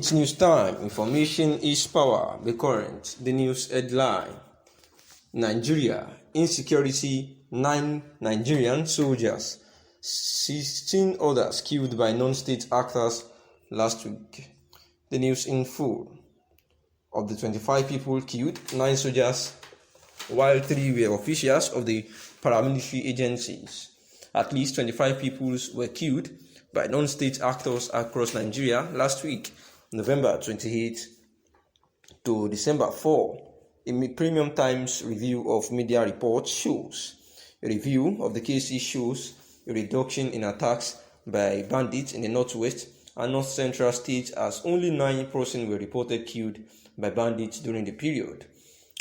It's news time. Information is power. The current, the news headline. Nigeria, insecurity, 9 Nigerian soldiers, 16 others killed by non-state actors last week. The news in full. Of the 25 people killed, 9 soldiers, while 3 were officials of the paramilitary agencies. At least 25 people were killed by non-state actors across Nigeria last week, November 28 to December 4. A Premium Times review of media reports shows. A review of the cases shows a reduction in attacks by bandits in the northwest and north central states, as only 9 persons were reported killed by bandits during the period.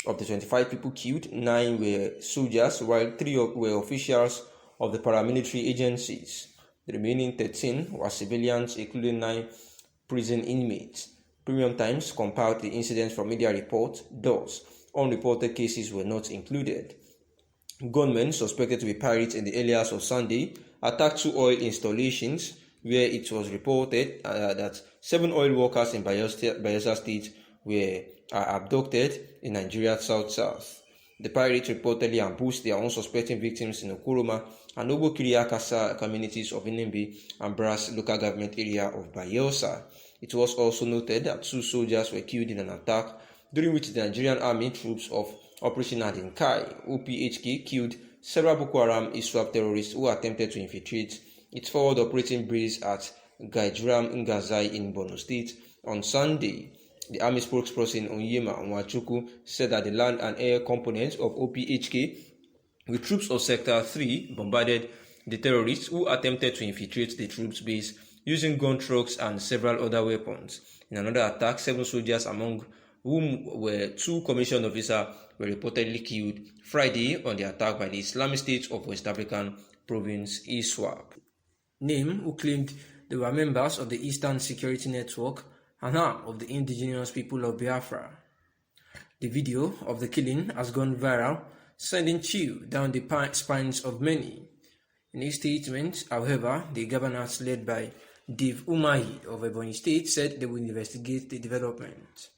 Of the 25 people killed, 9 were soldiers, while 3 were officials of the paramilitary agencies. The remaining 13 were civilians, including 9 prison inmates. Premium Times compiled the incidents from media reports. Thus, unreported cases were not included. Gunmen suspected to be pirates in the early hours of Sunday attacked 2 oil installations, where it was reported that 7 oil workers in Bayelsa State were abducted in Nigeria's south-south. The pirates reportedly ambushed their unsuspecting victims in Okoroma and Obokiri-Akasa communities of Inembe and Brass local government area of Bayelsa. It was also noted that 2 soldiers were killed in an attack during which the Nigerian Army troops of Operation Adinkai (OPHK) killed several Boko Haram ISWAP terrorists who attempted to infiltrate its forward operating base at Gaijuram Ngazai in Borno State on Sunday. The Army spokesperson Onyema Nwachukwu said that the land and air components of OPHK, with troops of Sector 3, bombarded the terrorists who attempted to infiltrate the troops base using gun trucks and several other weapons. In another attack, 7 soldiers, among whom were 2 commissioned officers, were reportedly killed Friday on the attack by the Islamic State of West African Province ISWAP. Name who claimed they were members of the Eastern Security Network, an arm of the indigenous people of Biafra. The video of the killing has gone viral, sending chill down the spines of many. In a statement, however, the governors led by Dave Umahi of Ebonyi State said they will investigate the development.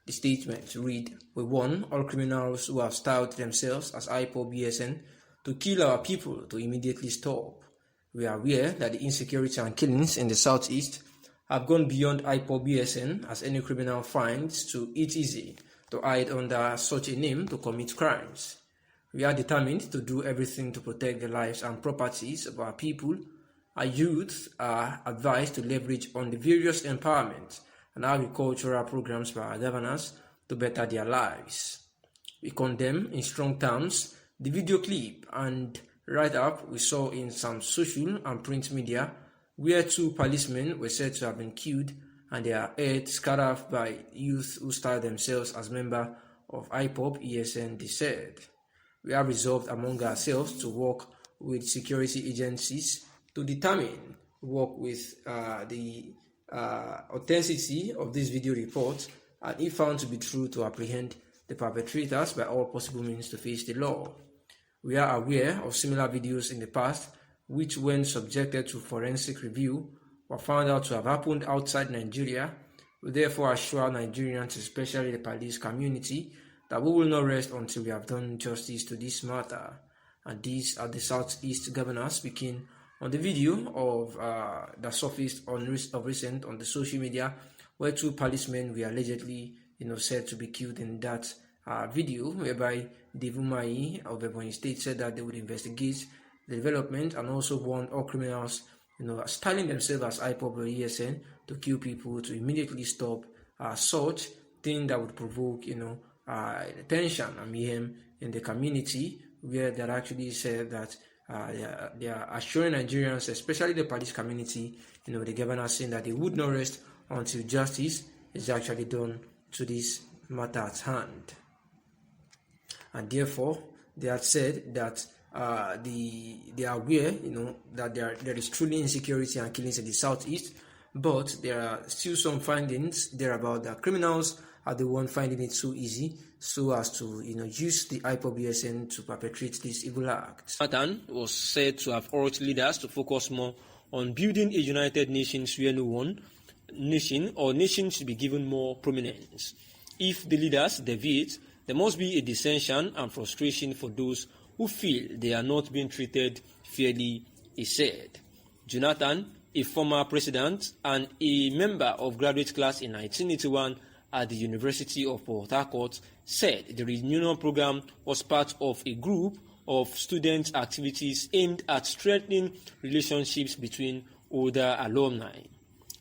The statement read, "We warn all criminals who have styled themselves as IPOB-BSN to kill our people to immediately stop. We are aware that the insecurity and killings in the southeast have gone beyond IPOB-BSN, as any criminal finds to it easy to hide under such a name to commit crimes. We are determined to do everything to protect the lives and properties of our people. Our youth are advised to leverage on the various empowerment and agricultural programs by our governors to better their lives. We condemn in strong terms the video clip and write-up we saw in some social and print media, where 2 policemen were said to have been killed and their heads cut off by youth who styled themselves as members of IPOB-ESN, they said. We are resolved among ourselves to work with security agencies to work with the authenticity of this video report, and if found to be true, to apprehend the perpetrators by all possible means to face the law. We are aware of similar videos in the past which, when subjected to forensic review, were found out to have happened outside Nigeria. We therefore assure Nigerians, especially the police community, that we will not rest until we have done justice to this matter." And these are the Southeast governors speaking on the video of that surfaced of recent on the social media, where 2 policemen were allegedly said to be killed in that video, whereby Dave Umahi of Ebonyi State said that they would investigate the development and also warned all criminals styling themselves as IPOB or ESN to kill people to immediately stop such thing that would provoke tension and mayhem in the community, where they actually said that they are assuring Nigerians, especially the police community, the governor, saying that they would not rest until justice is actually done to this matter at hand. And therefore, they had said that they are aware, that there is truly insecurity and killings in the southeast, but there are still some findings there about that criminals are the one finding it so easy so as to use the IPOB-BSN to perpetrate these evil acts. Jonathan was said to have urged leaders to focus more on building a United Nations where no one nation should be given more prominence. If the leaders deviate, there must be a dissension and frustration for those who feel they are not being treated fairly, he said. Jonathan, a former president and a member of graduate class in 1981 at the University of Port Harcourt, said the reunion program was part of a group of student activities aimed at strengthening relationships between older alumni.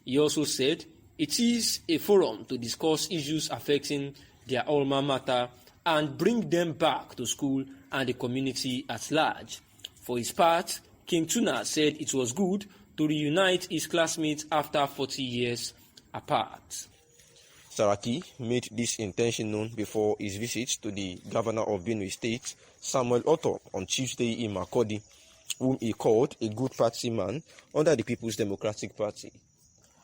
He also said it is a forum to discuss issues affecting their alma mater and bring them back to school and the community at large. For his part, King Tuna said it was good to reunite his classmates after 40 years apart. Saraki made this intention known before his visit to the governor of Benue State, Samuel Otom, on Tuesday in Makurdi, whom he called a good party man under the People's Democratic Party.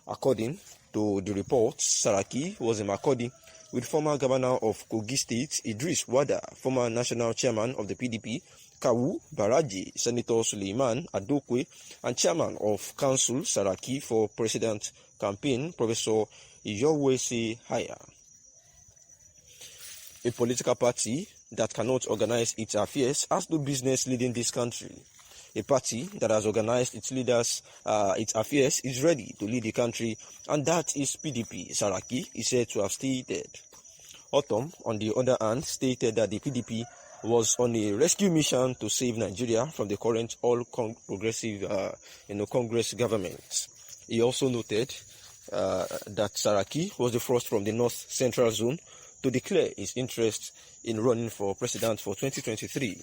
According to the report, Saraki was in Makurdi with former governor of Kogi State, Idris Wada, former national chairman of the PDP, Kawu Baraji, Senator Suleiman Adokwe, and chairman of Council Saraki for President campaign, Professor Iyowese Haya. A political party that cannot organize its affairs has no business leading this country. A party that has organized its leaders, its affairs, is ready to lead the country, and that is PDP. Saraki is said to have stated. Otom, on the other hand, stated that the PDP was on a rescue mission to save Nigeria from the current all-progressive, Congress government. He also noted that Saraki was the first from the North Central Zone to declare his interest in running for president for 2023.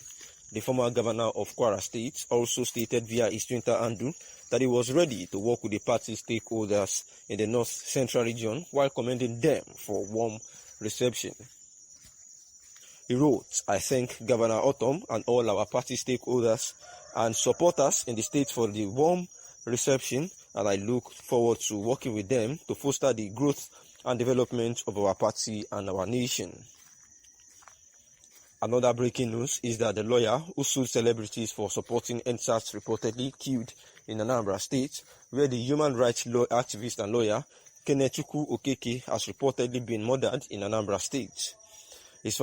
The former governor of Kwara State also stated via his Twitter handle that he was ready to work with the party stakeholders in the North Central region while commending them for warm reception. He wrote, "I thank Governor Otom and all our party stakeholders and supporters in the state for the warm reception, and I look forward to working with them to foster the growth and development of our party and our nation." Another breaking news is that the lawyer who sued celebrities for supporting EndSARS reportedly killed in Anambra State, where the human rights law activist and lawyer Kenechukwu Okeke has reportedly been murdered in Anambra State. His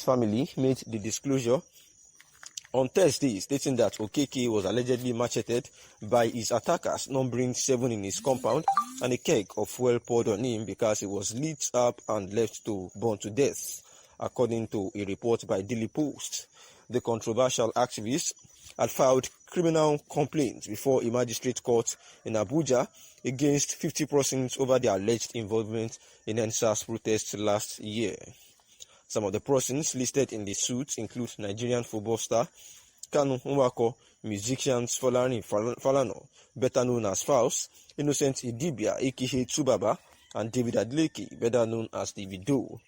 family made the disclosure on Thursday, stating that Okeke was allegedly macheted by his attackers, numbering 7 in his compound, and a keg of fuel poured on him because he was lit up and left to burn to death, according to a report by Daily Post. The controversial activist had filed criminal complaints before a magistrate court in Abuja against 50 persons over their alleged involvement in EndSARS protests last year. Some of the persons listed in the suit include Nigerian football star Kanu Nwako, musicians Folani Falano, better known as Faust, Innocent Idibia aka Tsubaba, and David Adeleke, better known as Davido.